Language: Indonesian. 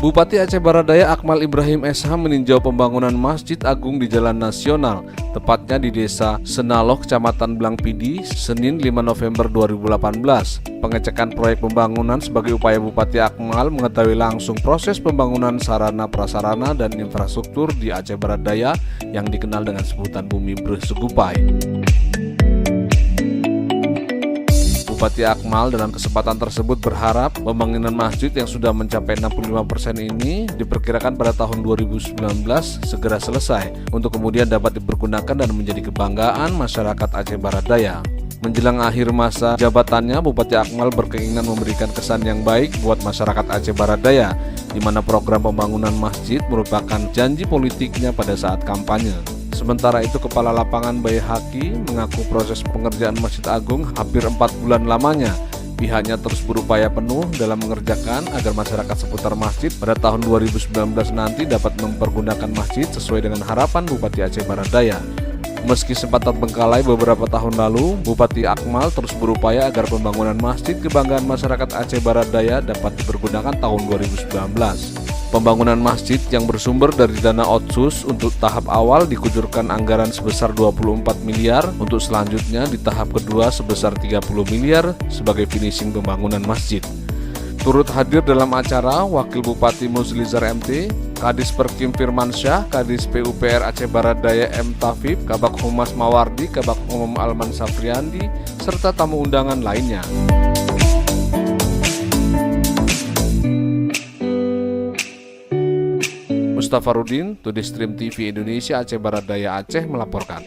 Bupati Aceh Barat Daya Akmal Ibrahim SH meninjau pembangunan Masjid Agung di Jalan Nasional, tepatnya di Desa Senaloh, Kecamatan Blangpidi, Senin 5 November 2018. Pengecekan proyek pembangunan sebagai upaya Bupati Akmal mengetahui langsung proses pembangunan sarana prasarana dan infrastruktur di Aceh Barat Daya yang dikenal dengan sebutan Bumi Bersegupai. Bupati Akmal dalam kesempatan tersebut berharap pembangunan masjid yang sudah mencapai 65% ini diperkirakan pada tahun 2019 segera selesai untuk kemudian dapat dipergunakan dan menjadi kebanggaan masyarakat Aceh Barat Daya. Menjelang akhir masa jabatannya, Bupati Akmal berkeinginan memberikan kesan yang baik buat masyarakat Aceh Barat Daya, di mana program pembangunan masjid merupakan janji politiknya pada saat kampanye. Sementara itu, Kepala Lapangan Bayi Haki mengaku proses pengerjaan Masjid Agung hampir 4 bulan lamanya. Pihaknya terus berupaya penuh dalam mengerjakan agar masyarakat seputar masjid pada tahun 2019 nanti dapat mempergunakan masjid sesuai dengan harapan Bupati Aceh Barat Daya. Meski sempat terbengkalai beberapa tahun lalu, Bupati Akmal terus berupaya agar pembangunan masjid kebanggaan masyarakat Aceh Barat Daya dapat dipergunakan tahun 2019. Pembangunan masjid yang bersumber dari dana Otsus untuk tahap awal dikucurkan anggaran sebesar 24 miliar, untuk selanjutnya di tahap kedua sebesar 30 miliar sebagai finishing pembangunan masjid. Turut hadir dalam acara Wakil Bupati Muzlizar MT, Kadis Perkim Firmansyah, Kadis PUPR Aceh Barat Daya M. Tafib, Kabak Humas Mawardi, Kabak Umum Alman Safriandi, serta tamu undangan lainnya. Mustafa Rudin, Today Stream TV Indonesia Aceh Barat Daya Aceh melaporkan.